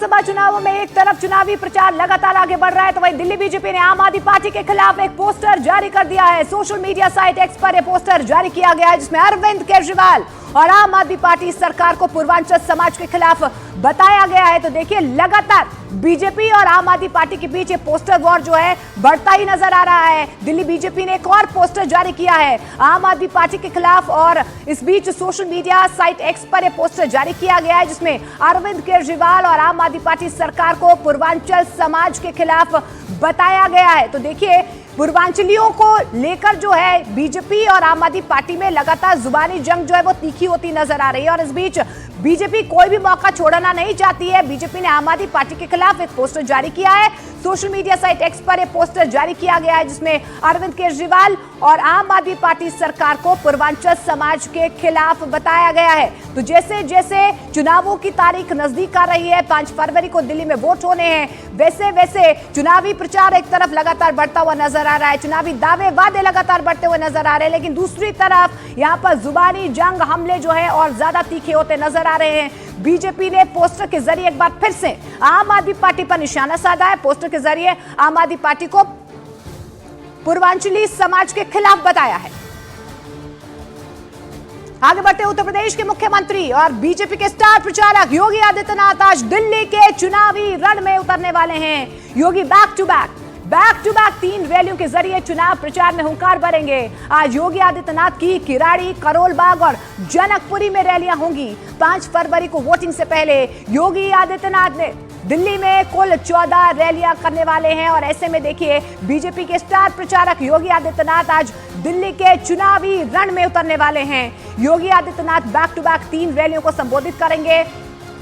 लोकसभा चुनावों में एक तरफ चुनावी प्रचार लगातार आगे बढ़ रहा है तो वहीं दिल्ली बीजेपी ने आम आदमी पार्टी के खिलाफ एक पोस्टर जारी कर दिया है। सोशल मीडिया साइट एक्स पर यह पोस्टर जारी किया गया है जिसमें अरविंद केजरीवाल और आम आदमी पार्टी सरकार को पूर्वांचल समाज के खिलाफ बताया गया है। तो देखिए लगातार बीजेपी और आम आदमी पार्टी के बीच ये पोस्टर वॉर जो है बढ़ता ही नजर आ रहा है। दिल्ली बीजेपी ने एक और पोस्टर जारी किया है आम आदमी पार्टी के खिलाफ और इस बीच सोशल मीडिया साइट एक्स पर यह पोस्टर जारी किया गया है जिसमें अरविंद केजरीवाल और आम आदमी पार्टी सरकार को पूर्वांचल समाज के खिलाफ बताया गया है। तो देखिए पूर्वांचलियों को लेकर जो है बीजेपी और आम आदमी पार्टी में लगातार जुबानी जंग जो है वो तीखी होती नजर आ रही है और इस बीच बीजेपी कोई भी मौका छोड़ना नहीं चाहती है। बीजेपी ने आम आदमी पार्टी के खिलाफ एक पोस्टर जारी किया है। सोशल मीडिया साइट एक्स पर एक पोस्टर जारी किया गया है जिसमें अरविंद केजरीवाल और आम आदमी पार्टी सरकार को पूर्वांचल समाज के खिलाफ बताया गया है। तो जैसे जैसे चुनावों की तारीख नजदीक आ रही है, 5 फरवरी को दिल्ली में वोट होने हैं, वैसे वैसे चुनावी प्रचार एक तरफ लगातार बढ़ता हुआ नजर आ रहा है, चुनावी दावे वादे लगातार बढ़ते हुए नजर आ रहे हैं, लेकिन दूसरी तरफ यहाँ पर जुबानी जंग हमले जो है और ज्यादा तीखे होते नजर आ रहे हैं। बीजेपी ने पोस्टर के जरिए एक बार फिर से आम आदमी पार्टी पर निशाना साधा है। पोस्टर के जरिए आम आदमी पार्टी को पूर्वांचली समाज के खिलाफ बताया है। आगे बढ़ते उत्तर प्रदेश के मुख्यमंत्री और बीजेपी के स्टार प्रचारक योगी आदित्यनाथ आज दिल्ली के चुनावी रण में उतरने वाले हैं। योगी बैक टू बैक 3 रैलियों के जरिए चुनाव प्रचार में हुंकार भरेंगे। आज योगी आदित्यनाथ की किराड़ी, करोल बाग और जनकपुरी में रैलियां होंगी। 5 फरवरी को वोटिंग से पहले योगी आदित्यनाथ ने दिल्ली में कुल 14 रैलियां करने वाले हैं और ऐसे में देखिए बीजेपी के स्टार प्रचारक योगी आदित्यनाथ आज दिल्ली के चुनावी रण में उतरने वाले हैं। Yogi Adityanath back to back 3 रैलियों को संबोधित करेंगे,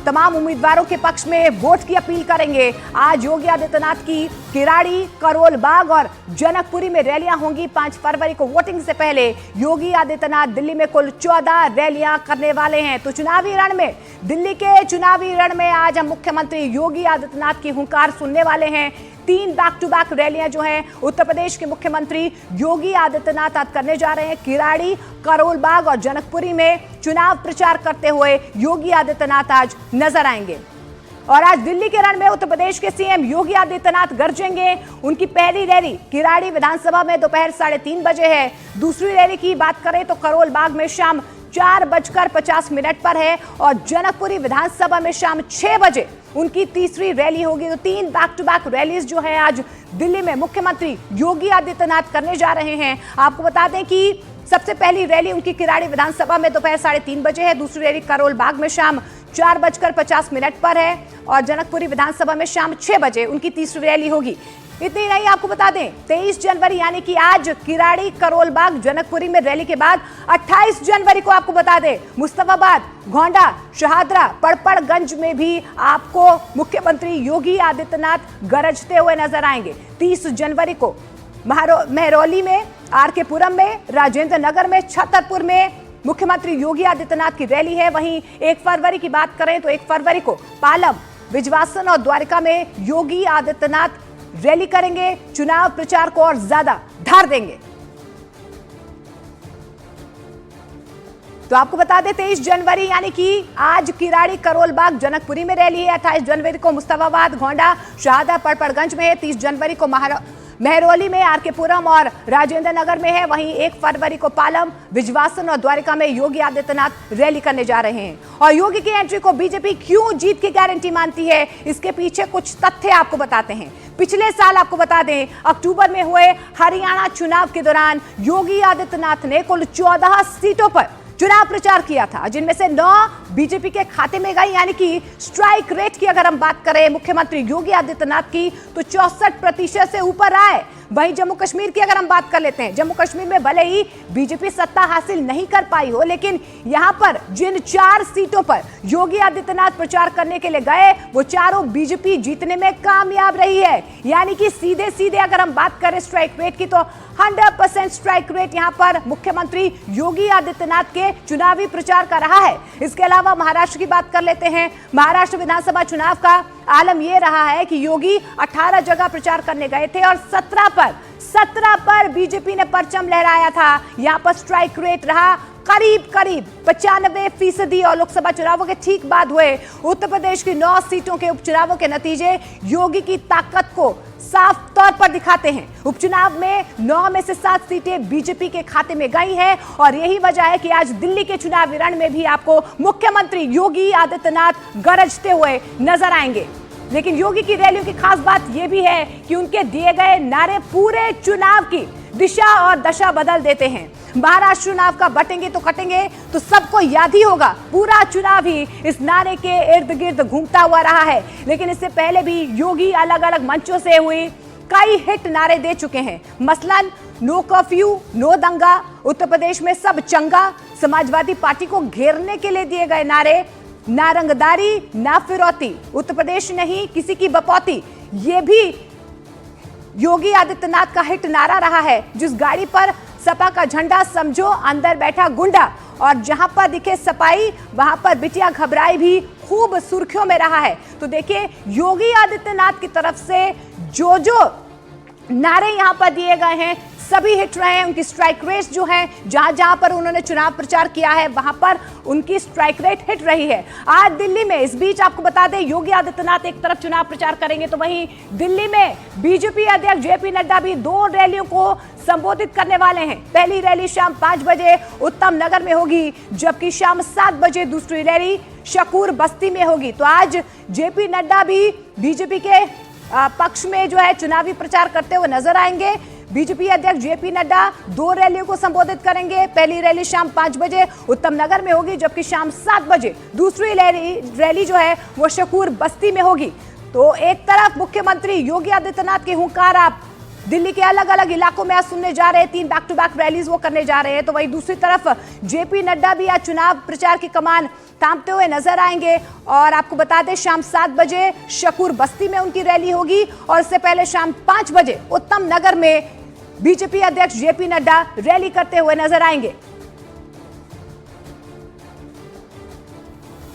तमाम उम्मीदवारों के पक्ष में वोट की अपील करेंगे। आज योगी आदित्यनाथ की किराड़ी, करोल बाग और जनकपुरी में रैलियां होंगी। 5 फरवरी को वोटिंग से पहले योगी आदित्यनाथ दिल्ली में कुल 14 रैलियां करने वाले हैं। तो चुनावी रण में, दिल्ली के चुनावी रण में आज हम मुख्यमंत्री योगी आदित्यनाथ की हुंकार सुनने वाले हैं। 3 बैक टू बैक रैलियां जो हैं उत्तर प्रदेश के मुख्यमंत्री योगी आदित्यनाथ आज करने जा रहे हैं। किराड़ी, करोल बाग और जनकपुरी में चुनाव प्रचार करते हुए योगी आदित्यनाथ आज नजर आएंगे। और आज दिल्ली के रण में उत्तर प्रदेश के सीएम योगी आदित्यनाथ गरजेंगे। उनकी पहली रैली किराड़ी विधानसभा में दोपहर 3:30 बजे है। दूसरी रैली की बात करें तो करोल बाग में शाम 4:50 पर है और जनकपुरी विधानसभा में शाम 6 बजे उनकी तीसरी रैली होगी। तो 3 बैक टू बैक रैलीज जो है आज दिल्ली में मुख्यमंत्री योगी आदित्यनाथ करने जा रहे हैं। आपको बता दें कि सबसे पहली रैली उनकी किराड़ी विधानसभा में दोपहर 3:30 बजे है। दूसरी रैली करोल बाग में शाम 4:50 पर है और जनकपुरी विधानसभा में शाम 6 बजे उनकी तीसरी रैली होगी। इतनी नहीं, आपको बता दें 23 जनवरी यानी कि आज किराड़ी, करोल बाग, जनकपुरी में रैली के बाद 28 जनवरी को आपको बता दें मुस्तफाबाद, गोंडा, शहादरा, पड़पड़गंज में भी आपको मुख्यमंत्री योगी आदित्यनाथ गरजते हुए नजर आएंगे। 30 जनवरी को महरौली में, आरके पुरम में, राजेंद्र नगर में, छतरपुर में मुख्यमंत्री योगी आदित्यनाथ की रैली है। वहीं 1 फरवरी की बात करें तो 1 फरवरी को पालम, विजवासन और द्वारिका में योगी आदित्यनाथ रैली करेंगे। चुनाव प्रचार को और ज्यादा धार देंगे। तो आपको बता दें 23 जनवरी यानी कि आज किराड़ी, करोल बाग, जनकपुरी में रैली है। 28 जनवरी को मुस्तफाबाद, गोंडा, शहादा, पड़पड़गंज में है। 30 जनवरी को महरौली में, आरके पुरम और राजेंद्र नगर में है। वहीं 1 फरवरी को पालम, विजवासन और द्वारिका में योगी आदित्यनाथ रैली करने जा रहे हैं। और योगी की एंट्री को बीजेपी क्यों जीत की गारंटी मानती है, इसके पीछे कुछ तथ्य आपको बताते हैं। पिछले साल आपको बता दें अक्टूबर में हुए हरियाणा चुनाव के दौरान योगी आदित्यनाथ ने कुल 14 सीटों पर चुनाव प्रचार किया था, जिनमें से 9 बीजेपी के खाते में गई। यानी कि स्ट्राइक रेट की अगर हम बात करें मुख्यमंत्री योगी आदित्यनाथ की तो 64% से ऊपर आए। वहीं जम्मू कश्मीर की अगर हम बात कर लेते हैं, जम्मू कश्मीर में भले ही बीजेपी सत्ता हासिल नहीं कर पाई हो, लेकिन यहां पर जिन 4 सीटों पर योगी आदित्यनाथ प्रचार करने के लिए गए वो चारों बीजेपी जीतने में कामयाब रही है। यानी कि सीधे सीधे अगर हम बात करें स्ट्राइक रेट की तो 100% स्ट्राइक रेट यहां पर मुख्यमंत्री योगी आदित्यनाथ के चुनावी प्रचार का रहा है। इसके अलावा महाराष्ट्र की बात कर लेते हैं। महाराष्ट्र विधानसभा चुनाव का आलम यह रहा है कि योगी 18 जगह प्रचार करने गए थे और 17 पर 17 पर बीजेपी ने परचम लहराया था। यहां पर स्ट्राइक रेट रहा करीब 95% और लोकसभा चुनावों के ठीक बाद हुए उत्तर प्रदेश की 9 सीटों के उपचुनावों के नतीजे योगी की ताकत को साफ तौर पर दिखाते हैं। उपचुनाव में 9 में से 7 सीटें बीजेपी के खाते में गई हैं और यही वजह है कि आज दिल्ली के चुनावी रण में भी आपको मुख्यमंत्री योगी आदित्यनाथ गरजते हुए नजर आएंगे। लेकिन योगी की रैलियों की खास बात यह भी है कि उनके दिए गए नारे पूरे चुनाव की दिशा और दशा बदल देते हैं। महाराष्ट्र चुनाव का बटेंगे तो कटेंगे तो सबको याद ही होगा, पूरा चुनाव ही इस नारे के इर्द गिर्द घूमता हुआ रहा है। लेकिन इससे पहले भी योगी अलग अलग मंचों से हुई कई हिट नारे दे चुके हैं। मसलन नो कर्फ्यू, नो दंगा, उत्तर प्रदेश में सब चंगा, समाजवादी पार्टी को घेरने के लिए दिए गए नारे, ना रंगदारी ना फिरौती, उत्तर प्रदेश नहीं किसी की बपौती, ये भी योगी आदित्यनाथ का हिट नारा रहा है। जिस गाड़ी पर सपा का झंडा समझो अंदर बैठा गुंडा, और जहां पर दिखे सपाई वहां पर बिटिया घबराई भी खूब सुर्खियों में रहा है। तो देखिए योगी आदित्यनाथ की तरफ से जो नारे यहां पर दिए गए हैं सभी हिट रहे हैं। उनकी स्ट्राइक रेट जो है, जहां जहां पर उन्होंने चुनाव प्रचार किया है वहां पर उनकी स्ट्राइक रेट हिट रही है। आज दिल्ली में, इस बीच आपको बता दें, योगी आदित्यनाथ एक तरफ चुनाव प्रचार करेंगे तो वहीं दिल्ली में बीजेपी अध्यक्ष जेपी नड्डा भी 2 रैलियों को संबोधित करने वाले हैं। पहली रैली शाम 5 बजे उत्तम नगर में होगी, जबकि शाम 7 बजे दूसरी रैली शकूर बस्ती में होगी। तो आज जेपी नड्डा भी बीजेपी के पक्ष में जो है चुनावी प्रचार करते हुए नजर आएंगे। बीजेपी अध्यक्ष जेपी नड्डा 2 रैलियों को संबोधित करेंगे। पहली रैली शाम 5 बजे उत्तम नगर में होगी, जबकि शाम 7 बजे दूसरी रैली जो है वो शकूर बस्ती में होगी। तो एक तरफ मुख्यमंत्री योगी आदित्यनाथ की हुंकार आप दिल्ली के अलग अलग इलाकों में आज सुनने जा रहे हैं, 3 बैक टू बैक रैलीज वो करने जा रहे हैं। तो वहीं दूसरी तरफ जेपी नड्डा भी आज चुनाव प्रचार की कमान थामते हुए नजर आएंगे। और आपको बता दें शाम 7 बजे शकूर बस्ती में उनकी रैली होगी और इससे पहले शाम 5 बजे उत्तम नगर में बीजेपी अध्यक्ष जेपी नड्डा रैली करते हुए नजर आएंगे।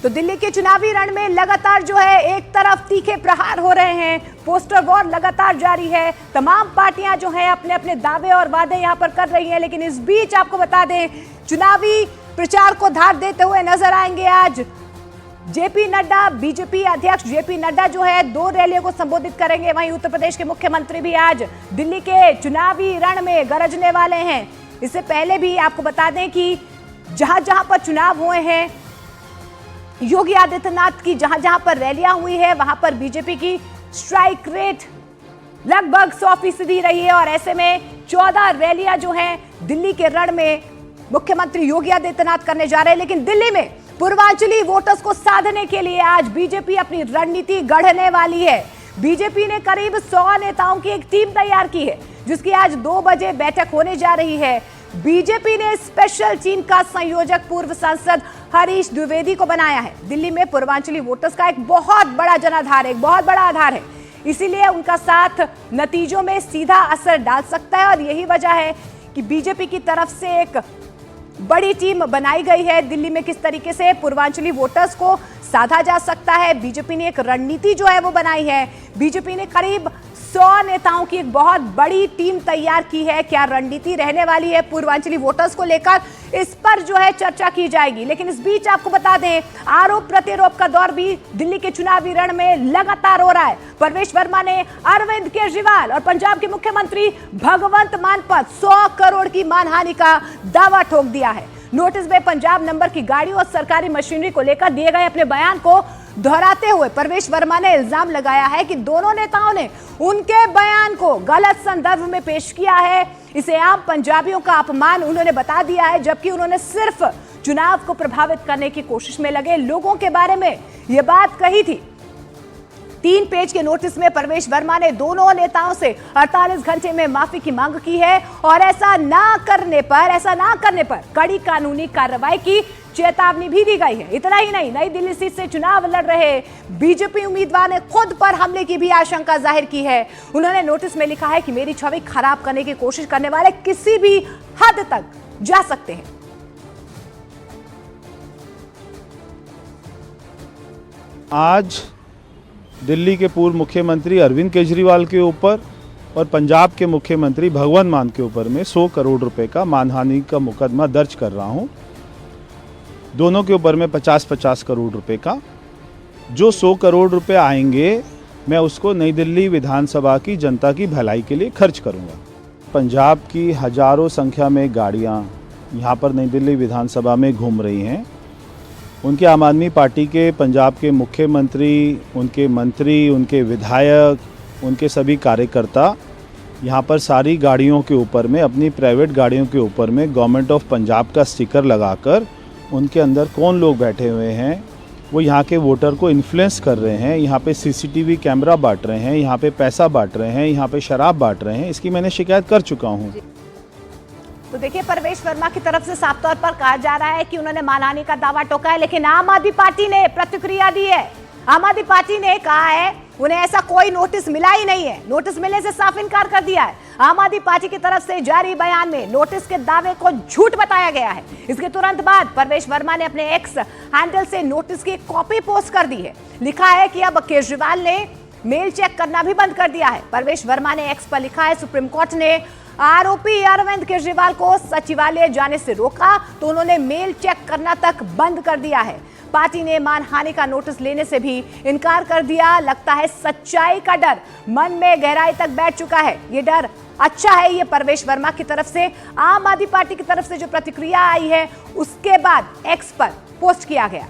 तो दिल्ली के चुनावी रण में लगातार जो है एक तरफ तीखे प्रहार हो रहे हैं, पोस्टर वॉर लगातार जारी है। तमाम पार्टियां जो हैं अपने अपने दावे और वादे यहां पर कर रही हैं। लेकिन इस बीच आपको बता दें चुनावी प्रचार को धार देते हुए नजर आएंगे आज जेपी नड्डा। बीजेपी अध्यक्ष जेपी नड्डा जो है 2 रैलियों को संबोधित करेंगे। वहीं उत्तर प्रदेश के मुख्यमंत्री भी आज दिल्ली के चुनावी रण में गरजने वाले हैं। इससे पहले भी आपको बता दें कि जहां जहां पर चुनाव हुए हैं, योगी आदित्यनाथ की जहां जहां पर रैलियां हुई है वहां पर बीजेपी की स्ट्राइक रेट लगभग 100% रही है। और ऐसे में 14 रैलियां जो हैं दिल्ली के रण में मुख्यमंत्री योगी आदित्यनाथ करने जा रहे हैं। लेकिन दिल्ली में पूर्वांचली वोटर्स को साधने के लिए आज बीजेपी अपनी रणनीति गढ़ने वाली है। बीजेपी ने करीब 100 नेताओं की एक टीम तैयार की है, जिसकी आज 2 बजे बैठक होने जा रही है। बीजेपी ने स्पेशल टीम का संयोजक पूर्व सांसद हरीश द्विवेदी को बनाया है। दिल्ली में पूर्वांचली वोटर्स का एक बहुत बड़ा जनाधार है, एक बहुत बड़ा आधार है, इसीलिए उनका साथ नतीजों में सीधा असर डाल सकता है। और यही वजह है कि बीजेपी की तरफ से एक बड़ी टीम बनाई गई है। दिल्ली में किस तरीके से पूर्वांचली वोटर्स को साधा जा सकता है, बीजेपी ने एक रणनीति जो है वो बनाई है। बीजेपी ने करीब 100 नेताओं की एक बहुत बड़ी टीम तैयार की है। क्या रणनीति रहने वाली है पूर्वांचली वोटर्स को लेकर, इस पर जो है चर्चा की जाएगी। लेकिन इस बीच आपको बता दें आरोप प्रत्यारोप का दौर भी दिल्ली के चुनावी रण में लगातार हो रहा है। परवेश वर्मा ने अरविंद केजरीवाल और पंजाब के मुख्यमंत्री भगवंत मान पर 100 करोड़ की मानहानि का दावा ठोक दिया है। नोटिस में पंजाब नंबर की गाड़ी और सरकारी मशीनरी को लेकर दिए गए अपने बयान को दोहराते हुए परवेश वर्मा ने इल्जाम लगाया है कि दोनों नेताओं ने उनके बयान को गलत संदर्भ में पेश किया है। इसे आम पंजाबियों का अपमान उन्होंने बता दिया है, जबकि उन्होंने सिर्फ चुनाव को प्रभावित करने की कोशिश में लगे लोगों के बारे में यह बात कही थी। 3 पेज के नोटिस में परवेश वर्मा ने दोनों नेताओं से 48 घंटे में माफी की मांग की है और ऐसा ना करने पर कड़ी कानूनी कार्रवाई की चेतावनी भी दी गई है। इतना ही नहीं, नई दिल्ली सीट से चुनाव लड़ रहे बीजेपी उम्मीदवार ने खुद पर हमले की भी आशंका जाहिर की है। उन्होंने नोटिस में लिखा है कि मेरी छवि खराब करने की कोशिश करने वाले किसी भी हद तक जा सकते हैं। आज दिल्ली के पूर्व मुख्यमंत्री अरविंद केजरीवाल के ऊपर और पंजाब के मुख्यमंत्री भगवंत मान के ऊपर में 100 करोड़ रुपए का मानहानि का मुकदमा दर्ज कर रहा हूं। दोनों के ऊपर में 50-50 करोड़ रुपए का। जो 100 करोड़ रुपए आएंगे मैं उसको नई दिल्ली विधानसभा की जनता की भलाई के लिए खर्च करूंगा। पंजाब की हजारों संख्या में गाड़ियां यहां पर नई दिल्ली विधानसभा में घूम रही हैं। उनके आम आदमी पार्टी के पंजाब के मुख्यमंत्री, उनके मंत्री, उनके विधायक, उनके सभी कार्यकर्ता यहाँ पर सारी गाड़ियों के ऊपर में, अपनी प्राइवेट गाड़ियों के ऊपर में गवर्नमेंट ऑफ पंजाब का स्टिकर लगाकर उनके अंदर कौन लोग बैठे हुए हैं वो यहाँ के वोटर को इन्फ्लुएंस कर रहे हैं। यहाँ पे सीसीटीवी कैमरा बांट रहे हैं, यहाँ पे पैसा बांट रहे हैं, यहाँ पे शराब बांट रहे हैं। इसकी मैंने शिकायत कर चुका हूँ। तो देखिए, परवेश वर्मा की तरफ से साफ तौर पर कहा जा रहा है कि उन्होंने मानहानि का दावा ठोका है, लेकिन आम आदमी पार्टी ने प्रतिक्रिया दी है। आम आदमी पार्टी ने कहा है उन्हें ऐसा कोई नोटिस मिला ही नहीं है, नोटिस मिलने से साफ इनकार कर दिया है। आम आदमी पार्टी की तरफ से जारी बयान में नोटिस के दावे को झूठ बताया गया है। इसके तुरंत बाद परवेश वर्मा ने अपने एक्स हैंडल से नोटिस की कॉपी पोस्ट कर दी है। लिखा है कि अब केजरीवाल ने मेल चेक करना भी बंद कर दिया है। परवेश वर्मा ने एक्स पर लिखा है, सुप्रीम कोर्ट ने आरोपी अरविंद केजरीवाल को सचिवालय जाने से रोका तो उन्होंने मेल चेक करना तक बंद कर दिया है। पार्टी ने मानहानि का नोटिस लेने से भी इनकार कर दिया। लगता है सच्चाई का डर मन में गहराई तक बैठ चुका है। ये डर अच्छा है। ये परवेश वर्मा की तरफ से आम आदमी पार्टी की तरफ से जो प्रतिक्रिया आई है उसके बाद एक्स पर पोस्ट किया गया।